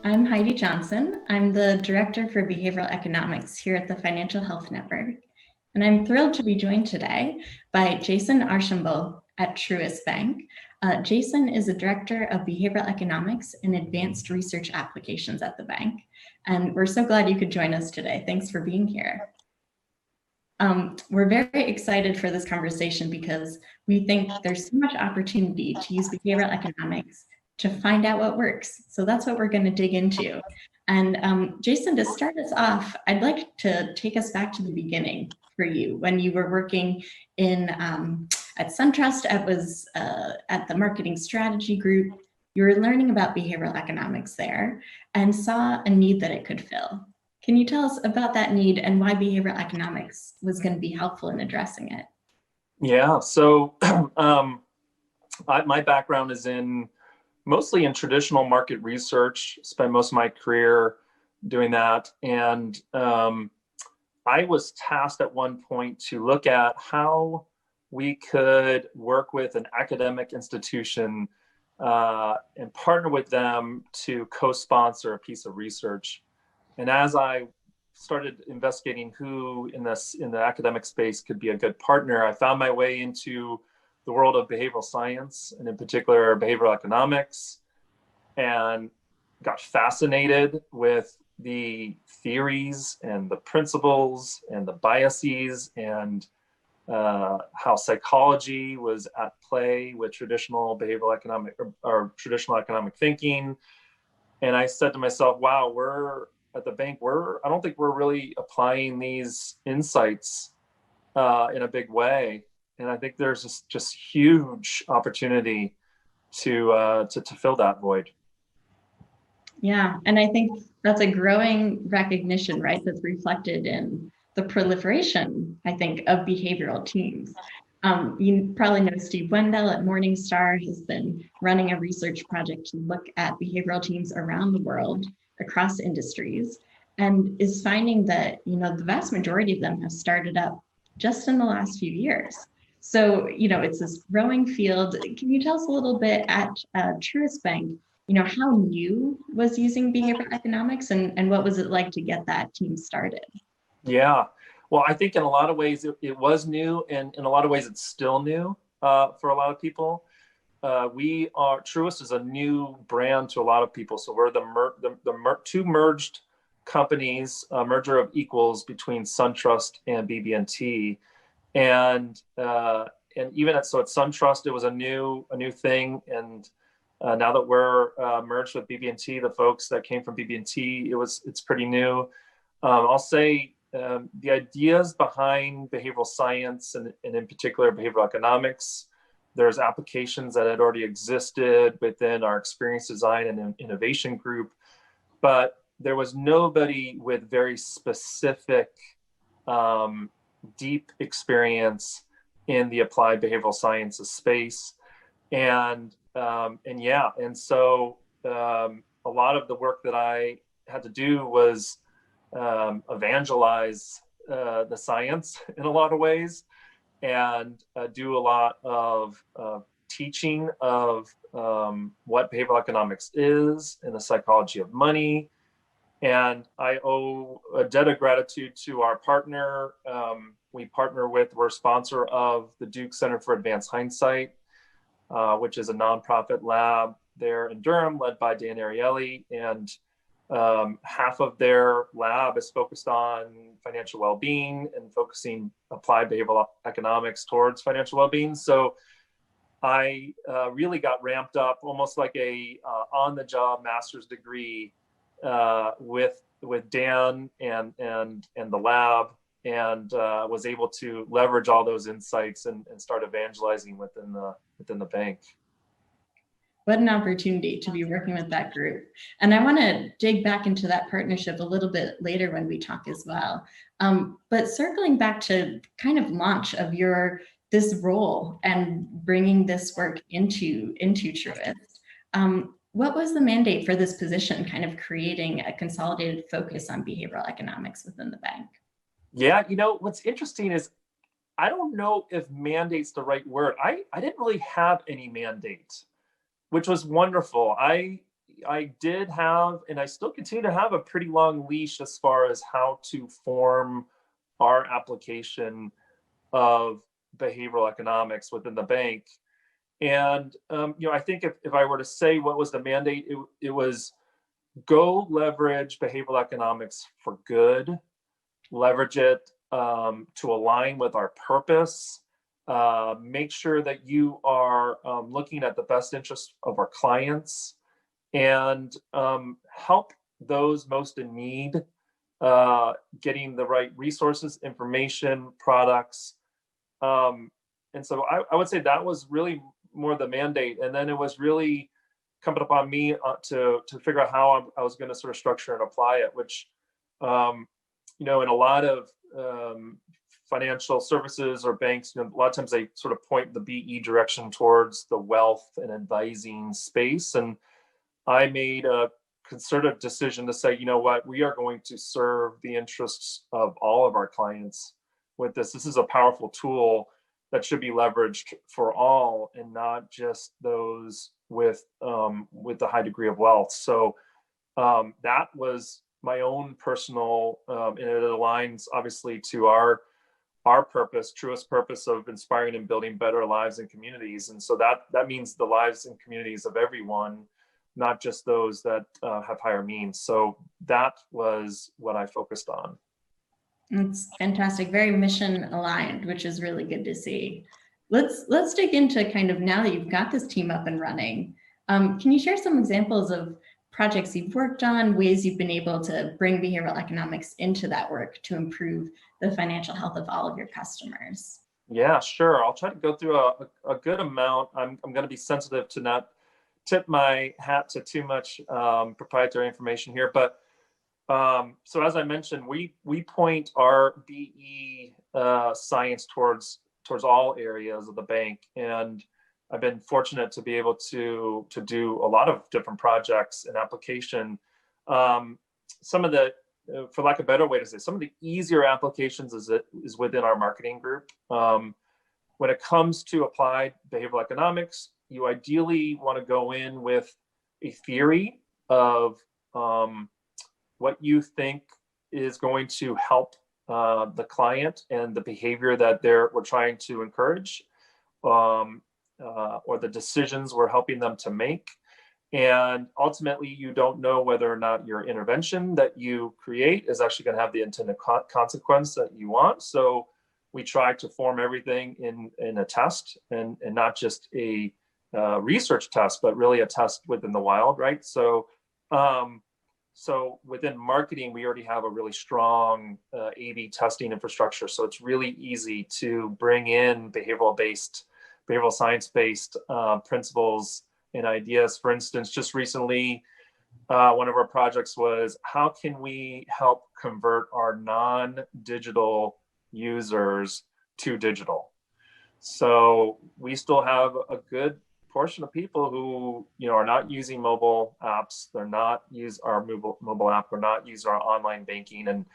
I'm Heidi Johnson. I'm the Director for Behavioral Economics here at the Financial Health Network. And I'm thrilled to be joined today by Jason Archambault at Truist Bank. Jason is a Director of Behavioral Economics and Advanced Research Applications at the bank. And we're so glad you could join us today. Thanks for being here. We're very excited for this conversation because we think there's so much opportunity to use behavioral economics to find out what works. So that's what we're going to dig into. And Jason, to start us off, I'd like to take us back to the beginning for you when you were working in at SunTrust. It was at the marketing strategy group. You were learning about behavioral economics there and saw a need that it could fill. Can you tell us about that need and why behavioral economics was going to be helpful in addressing it? Yeah, so my background is mostly in traditional market research. Spent most of my career doing that. And I was tasked at one point to look at how we could work with an academic institution and partner with them to co-sponsor a piece of research. And as I started investigating who in the academic space could be a good partner, I found my way into the world of behavioral science, and in particular behavioral economics, and got fascinated with the theories and the principles and the biases and how psychology was at play with traditional behavioral economic or traditional economic thinking. And I said to myself, wow, we're at the bank, I don't think we're really applying these insights in a big way. And I think there's just huge opportunity to fill that void. Yeah, and I think that's a growing recognition, right? That's reflected in the proliferation, I think, of behavioral teams. You probably know Steve Wendell at Morningstar has been running a research project to look at behavioral teams around the world, across industries, and is finding that, the vast majority of them have started up just in the last few years. So, it's this growing field. Can you tell us a little bit at Truist Bank, how new was using behavioral economics and what was it like to get that team started? Yeah, well, I think in a lot of ways it was new, and in a lot of ways it's still new for a lot of people. Truist is a new brand to a lot of people. So we're the two merged companies, merger of equals between SunTrust and BB&T. And even at SunTrust, it was a new thing. And now that we're merged with BB&T, the folks that came from BB&T, it's pretty new. I'll say the ideas behind behavioral science and in particular behavioral economics, there's applications that had already existed within our experience design and innovation group, but there was nobody with very specific, deep experience in the applied behavioral sciences space. And so a lot of the work that I had to do was evangelize the science in a lot of ways, and do a lot of teaching of what behavioral economics is and the psychology of money. And I owe a debt of gratitude to our partner. We're a sponsor of the Duke Center for Advanced Hindsight, which is a nonprofit lab there in Durham led by Dan Ariely. And half of their lab is focused on financial well-being and focusing applied behavioral economics towards financial well-being. So I really got ramped up, almost like a on-the-job master's degree with Dan and the lab, and was able to leverage all those insights and start evangelizing within the bank. What an opportunity to be working with that group. And I want to dig back into that partnership a little bit later when we talk as well. But circling back to kind of launch of this role and bringing this work into Truist, what was the mandate for this position, kind of creating a consolidated focus on behavioral economics within the bank? Yeah, what's interesting is I don't know if mandate's the right word. I didn't really have any mandate, which was wonderful. I did have, and I still continue to have, a pretty long leash as far as how to form our application of behavioral economics within the bank. And I think if I were to say what was the mandate, it was go leverage behavioral economics for good, leverage it to align with our purpose, make sure that you are looking at the best interests of our clients, and help those most in need, getting the right resources, information, products. And so I would say that was really more the mandate. And then it was really coming upon me to figure out how I was going to sort of structure and apply it, which, in a lot of financial services or banks, a lot of times they sort of point the BE direction towards the wealth and advising space. And I made a concerted decision to say, you know what, we are going to serve the interests of all of our clients with this. This is a powerful tool that should be leveraged for all and not just those with the high degree of wealth. So that was my own personal, and it aligns obviously to our purpose, Truist purpose of inspiring and building better lives and communities. And so that means the lives and communities of everyone, not just those that have higher means. So that was what I focused on. It's fantastic, very mission aligned, which is really good to see. Let's dig into kind of, now that you've got this team up and running, can you share some examples of projects you've worked on, ways you've been able to bring behavioral economics into that work to improve the financial health of all of your customers? Yeah, sure. I'll try to go through a good amount. I'm going to be sensitive to not tip my hat to too much proprietary information here, but so as I mentioned, we point our BE science towards all areas of the bank, and I've been fortunate to be able to do a lot of different projects and application. Some of the, for lack of a better way to say, some of the easier applications is within our marketing group. When it comes to applied behavioral economics, you ideally want to go in with a theory of what you think is going to help the client and the behavior that we're trying to encourage, or the decisions we're helping them to make. And ultimately, you don't know whether or not your intervention that you create is actually going to have the intended consequence that you want. So we try to form everything in a test, and not just a research test, but really a test within the wild, right? So within marketing, we already have a really strong A/B testing infrastructure. So it's really easy to bring in behavioral science-based principles and ideas. For instance, just recently, one of our projects was, how can we help convert our non-digital users to digital? So we still have a good portion of people who are not using mobile apps. They're not use our mobile app. They're not use our online banking. And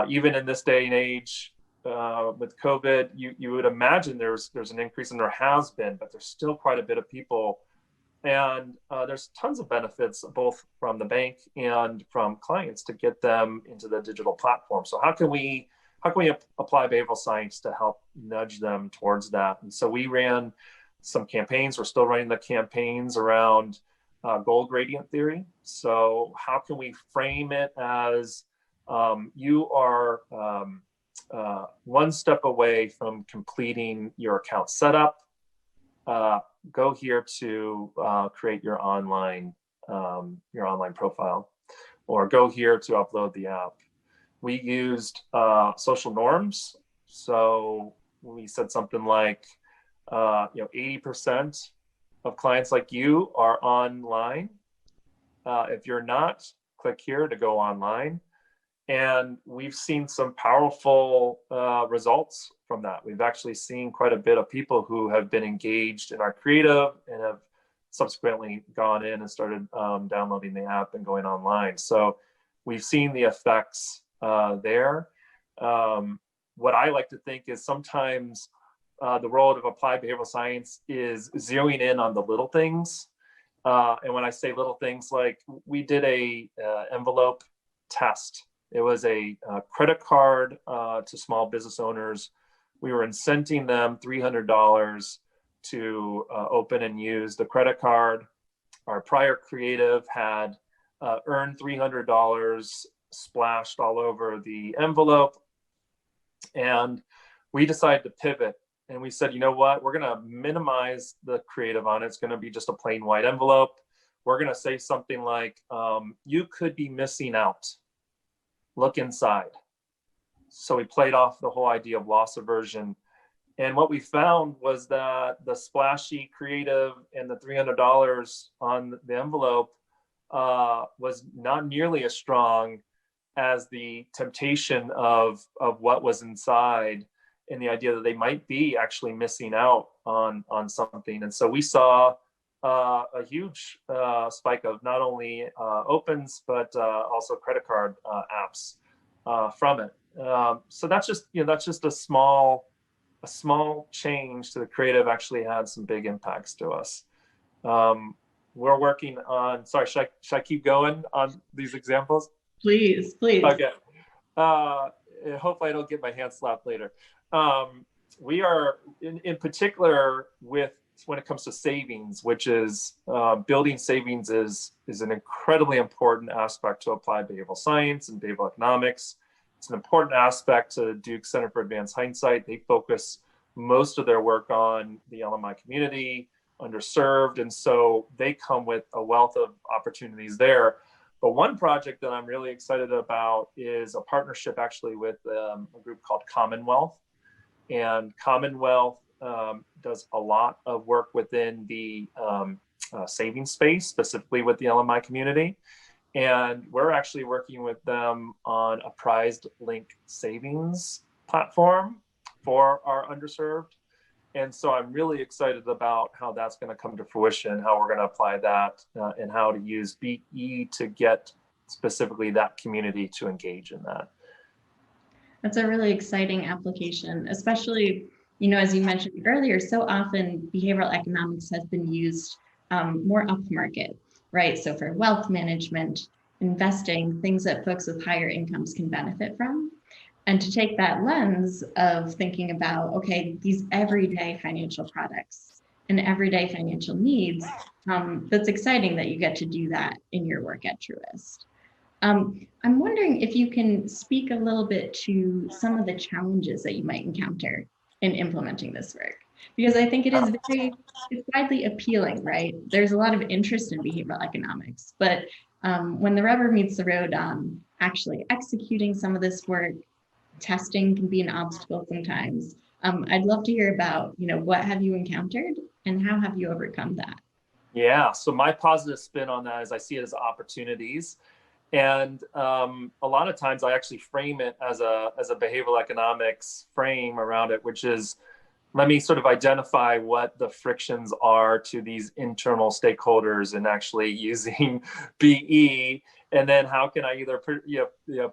even in this day and age, with COVID, you would imagine there's an increase, and there has been, but there's still quite a bit of people. And there's tons of benefits both from the bank and from clients to get them into the digital platform. So how can we apply behavioral science to help nudge them towards that? And so we ran some campaigns. We're still running the campaigns around goal gradient theory. So how can we frame it as you are one step away from completing your account setup? Go here to create your online profile, or go here to upload the app. We used social norms. So we said something like, 80% of clients like you are online. If you're not, click here to go online. And we've seen some powerful results from that. We've actually seen quite a bit of people who have been engaged in our creative and have subsequently gone in and started downloading the app and going online. So we've seen the effects there. What I like to think is sometimes the world of applied behavioral science is zeroing in on the little things. And when I say little things, like we did a envelope test. It was a credit card to small business owners. We were incenting them $300 to open and use the credit card. Our prior creative had earned $300 splashed all over the envelope. And we decided to pivot, and we said, you know what, we're going to minimize the creative on it. It's going to be just a plain white envelope. We're going to say something like, you could be missing out. Look inside. So we played off the whole idea of loss aversion. And what we found was that the splashy creative and the $300 on the envelope was not nearly as strong as the temptation of what was inside, and the idea that they might be actually missing out on something. And so we saw a huge spike of not only opens, but also credit card apps from it. So that's just a small change to the creative actually had some big impacts to us. We're working on, sorry, should I keep going on these examples? Please. Okay. Hopefully I don't get my hand slapped later. We are in particular when it comes to savings, which is building savings is an incredibly important aspect to apply behavioral science and behavioral economics. It's an important aspect to Duke Center for Advanced Hindsight. They focus most of their work on the LMI community, underserved, and so they come with a wealth of opportunities there. But one project that I'm really excited about is a partnership actually with a group called Commonwealth. And Commonwealth does a lot of work within the savings space, specifically with the LMI community. And we're actually working with them on a prized link savings platform for our underserved. And so I'm really excited about how that's going to come to fruition, how we're going to apply that, and how to use BE to get specifically that community to engage in that. That's a really exciting application, especially, as you mentioned earlier, so often behavioral economics has been used more upmarket, right? So for wealth management, investing, things that folks with higher incomes can benefit from. And to take that lens of thinking about, okay, these everyday financial products and everyday financial needs, that's exciting that you get to do that in your work at Truist. I'm wondering if you can speak a little bit to some of the challenges that you might encounter in implementing this work, because I think it's widely appealing, right? There's a lot of interest in behavioral economics, but when the rubber meets the road on actually executing some of this work, testing can be an obstacle sometimes. I'd love to hear about, what have you encountered and how have you overcome that? Yeah, so my positive spin on that is I see it as opportunities. And a lot of times I actually frame it as a behavioral economics frame around it, which is, let me sort of identify what the frictions are to these internal stakeholders in actually using BE, and then how can I either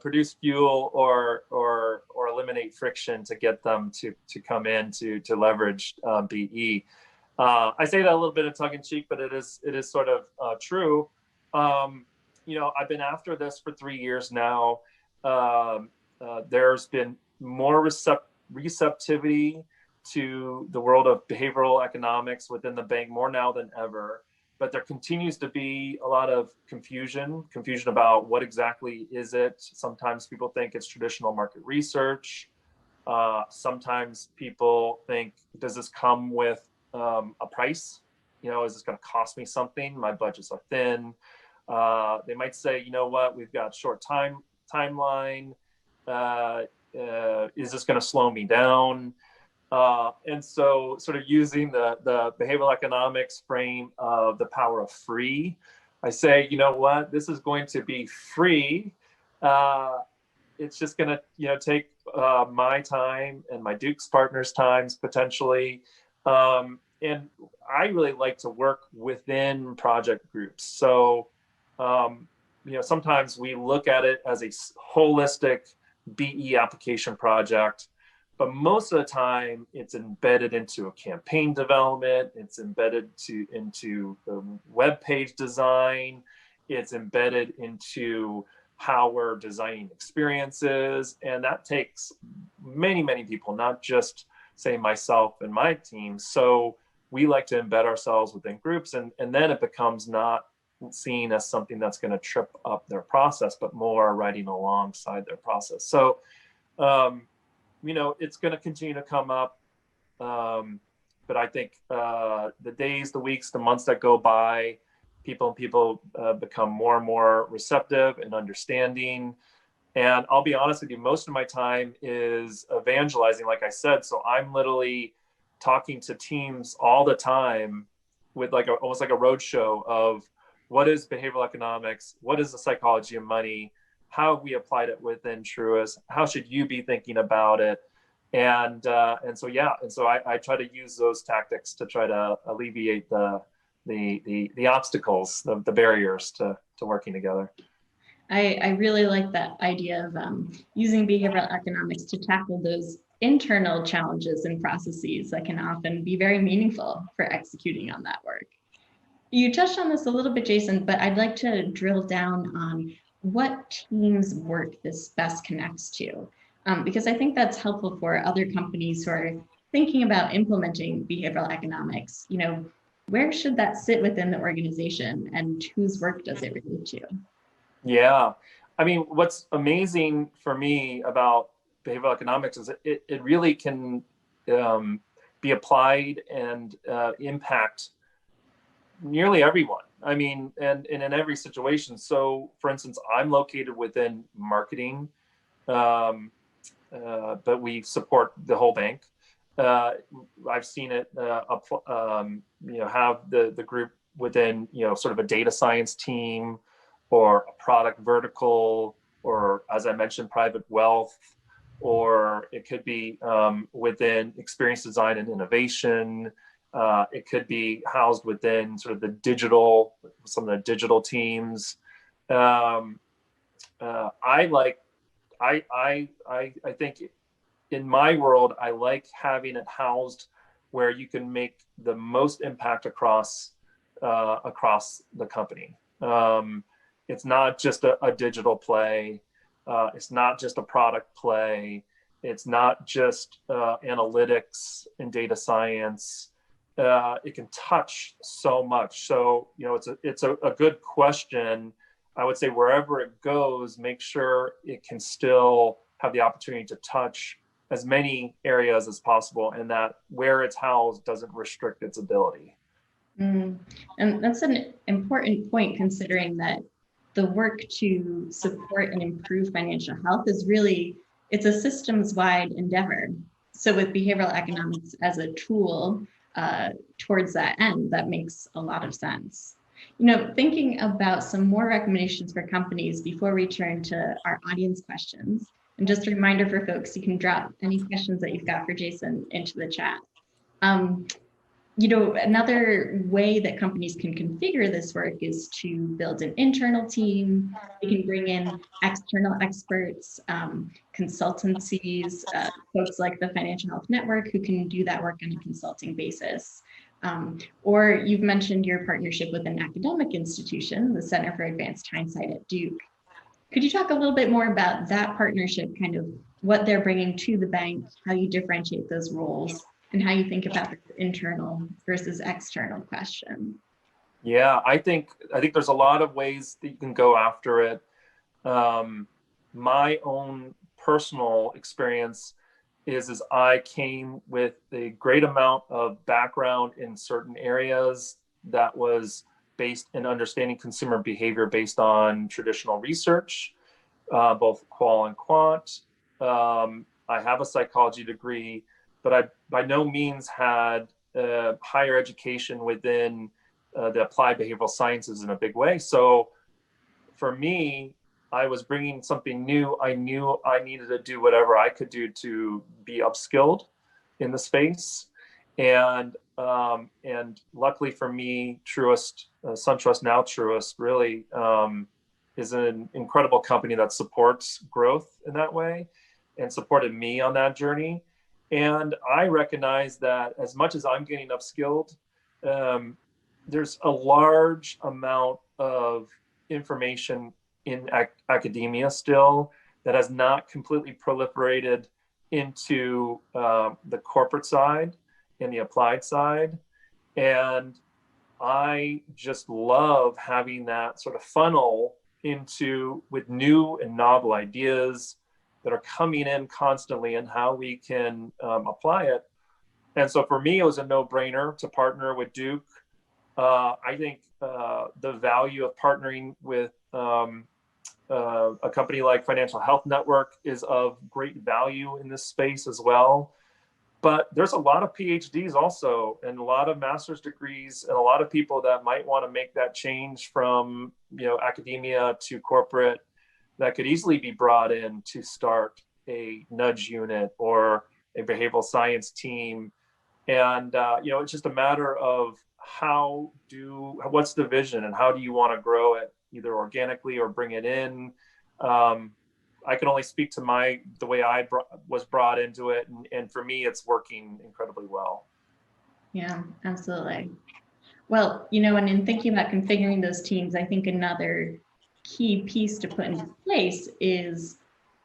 produce fuel or eliminate friction to get them to come in to leverage BE. I say that a little bit in tongue in cheek, but it is sort of true. I've been after this for 3 years now. There's been more receptivity to the world of behavioral economics within the bank, more now than ever. But there continues to be a lot of confusion about what exactly is it. Sometimes people think it's traditional market research. Sometimes people think, does this come with a price? Is this going to cost me something? My budgets are thin. They might say, you know what, we've got short timeline. Is this going to slow me down? And so sort of using the behavioral economics frame of the power of free, I say, you know what, this is going to be free. It's just going to, take my time and my Duke's partners' times potentially. And I really like to work within project groups. So, sometimes we look at it as a holistic BE application project. but most of the time it's embedded into a campaign development, it's embedded into the web page design, it's embedded into how we're designing experiences. And that takes many people, not just say myself and my team. So we like to embed ourselves within groups, and then it becomes not seen as something that's going to trip up their process, but more writing alongside their process. So, it's going to continue to come up. But I think the days, the weeks, the months that go by, people become more and more receptive and understanding. And I'll be honest with you, most of my time is evangelizing, like I said. So I'm literally talking to teams all the time with almost like a roadshow of what is behavioral economics, what is the psychology of money, how have we applied it within Truist, how should you be thinking about it, and so I try to use those tactics to try to alleviate the obstacles, the barriers to working together. I really like that idea of using behavioral economics to tackle those internal challenges and processes that can often be very meaningful for executing on that work. You touched on this a little bit, Jason, but I'd like to drill down on what teams work this best connects to, because I think that's helpful for other companies who are thinking about implementing behavioral economics. Where should that sit within the organization, and whose work does it relate to? Yeah. I mean, what's amazing for me about behavioral economics is it really can be applied and impact nearly everyone. I mean, and in every situation. So, for instance, I'm located within marketing, but we support the whole bank. I've seen it, have the group within, sort of a data science team, or a product vertical, or, as I mentioned, private wealth, or it could be within experience design and innovation. It could be housed within sort of some of the digital teams. I think in my world, I like having it housed where you can make the most impact across the company. It's not just a digital play. It's not just a product play. It's not just analytics and data science. It can touch so much. So, it's a good question. I would say wherever it goes, make sure it can still have the opportunity to touch as many areas as possible, and that where it's housed doesn't restrict its ability. And that's an important point, considering that the work to support and improve financial health it's a systems-wide endeavor. So with behavioral economics as a tool towards that end, that makes a lot of sense. Thinking about some more recommendations for companies before we turn to our audience questions, and just a reminder for folks, you can drop any questions that you've got for Jason into the chat. Another way that companies can configure this work is to build an internal team. You can bring in external experts, consultancies, folks like the Financial Health Network who can do that work on a consulting basis. Or you've mentioned your partnership with an academic institution, the Center for Advanced Hindsight at Duke. Could you talk a little bit more about that partnership, kind of what they're bringing to the bank, how you differentiate those roles, and how you think about the internal versus external question? Yeah, I think there's a lot of ways that you can go after it. My own personal experience is I came with a great amount of background in certain areas that was based in understanding consumer behavior based on traditional research, both qual and quant. I have a psychology degree, but I by no means had higher education within the applied behavioral sciences in a big way. So for me, I was bringing something new. I knew I needed to do whatever I could do to be upskilled in the space. And luckily for me, Truist, SunTrust, now Truist, really is an incredible company that supports growth in that way and supported me on that journey. And I recognize that as much as I'm getting upskilled, um, there's a large amount of information in academia still that has not completely proliferated into the corporate side and the applied side. And I just love having that sort of funnel into with new and novel ideas that are coming in constantly and how we can apply it. And so for me, it was a no-brainer to partner with Duke. I think the value of partnering with a company like Financial Health Network is of great value in this space as well. But there's a lot of PhDs also, and a lot of master's degrees, and a lot of people that might want to make that change from academia to corporate that could easily be brought in to start a nudge unit or a behavioral science team. And it's just a matter of what's the vision and how do you want to grow it, either organically or bring it in. I can only speak to the way I was brought into it, and for me, it's working incredibly well. Yeah, absolutely. Well, and in thinking about configuring those teams, I think another key piece to put in place is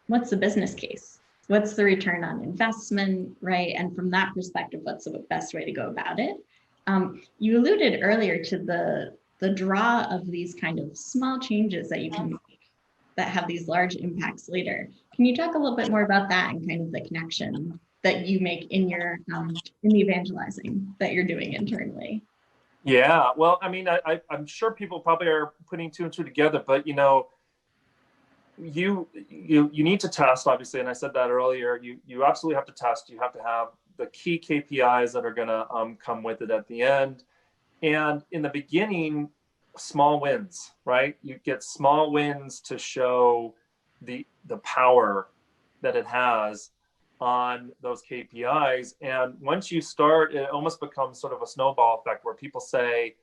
what's the business case? What's the return on investment, right? And from that perspective, what's the best way to go about it? You alluded earlier to the draw of these kind of small changes that you can make that have these large impacts later. Can you talk a little bit more about that and kind of the connection that you make in your in the evangelizing that you're doing internally? Yeah, well, I mean, I'm sure people probably are putting two and two together, but you need to test, obviously, and I said that earlier. You absolutely have to test. You have to have the key KPIs that are going to come with it at the end. And in the beginning, small wins, right? You get small wins to show the power that it has on those KPIs. And once you start, it almost becomes sort of a snowball effect where people say,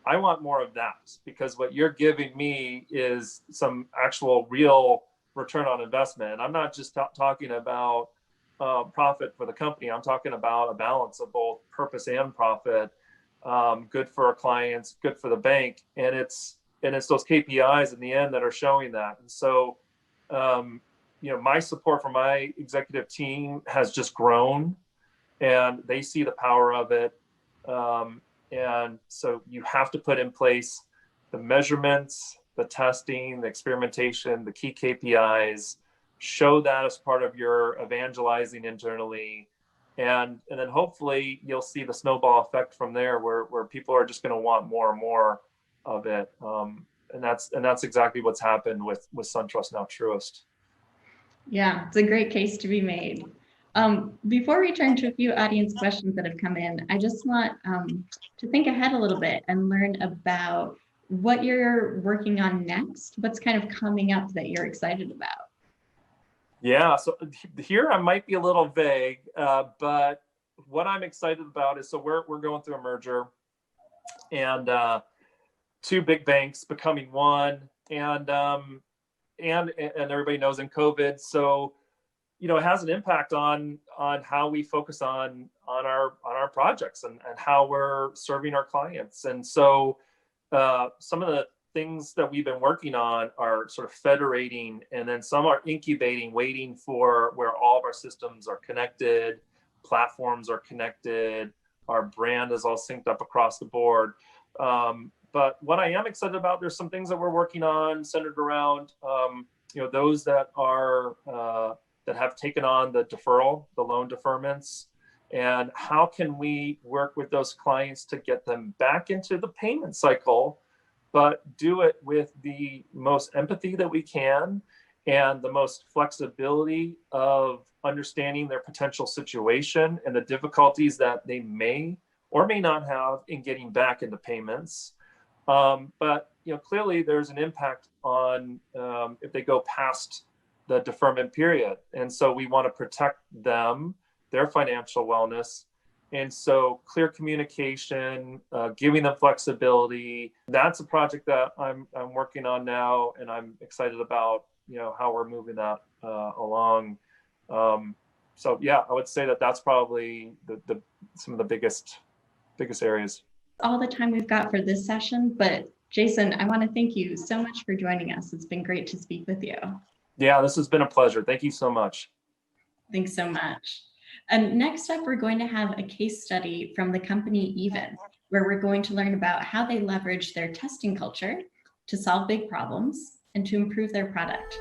I want more of that, because what you're giving me is some actual real return on investment. And I'm not just talking about profit for the company. I'm talking about a balance of both purpose and profit. Good for our clients, good for the bank, and it's those KPIs in the end that are showing that. And so, my support from my executive team has just grown, and they see the power of it. And so you have to put in place the measurements, the testing, the experimentation, the key KPIs. Show that as part of your evangelizing internally. And then hopefully you'll see the snowball effect from there where people are just going to want more and more of it. And that's exactly what's happened with SunTrust, now Truist. Yeah, it's a great case to be made. Before we turn to a few audience questions that have come in, I just want to think ahead a little bit and learn about what you're working on next. What's kind of coming up that you're excited about? Yeah, so here I might be a little vague, but what I'm excited about is, so we're going through a merger, and two big banks becoming one, and everybody knows in COVID, so it has an impact on how we focus on our projects and how we're serving our clients. And so some of the things that we've been working on are sort of federating, and then some are incubating, waiting for where all of our systems are connected, platforms are connected, our brand is all synced up across the board. But what I am excited about, there's some things that we're working on centered around those that are that have taken on the loan deferments, and how can we work with those clients to get them back into the payment cycle, but do it with the most empathy that we can and the most flexibility of understanding their potential situation and the difficulties that they may or may not have in getting back into payments. But clearly there's an impact on if they go past the deferment period. And so we want to protect them, their financial wellness. And so clear communication, giving them flexibility, that's a project that I'm working on now, and I'm excited about how we're moving that along. So yeah, I would say that that's probably the some of the biggest areas. All the time we've got for this session, but Jason, I want to thank you so much for joining us. It's been great to speak with you. Yeah, this has been a pleasure. Thank you so much. Thanks so much. And next up, we're going to have a case study from the company Even, where we're going to learn about how they leverage their testing culture to solve big problems and to improve their product.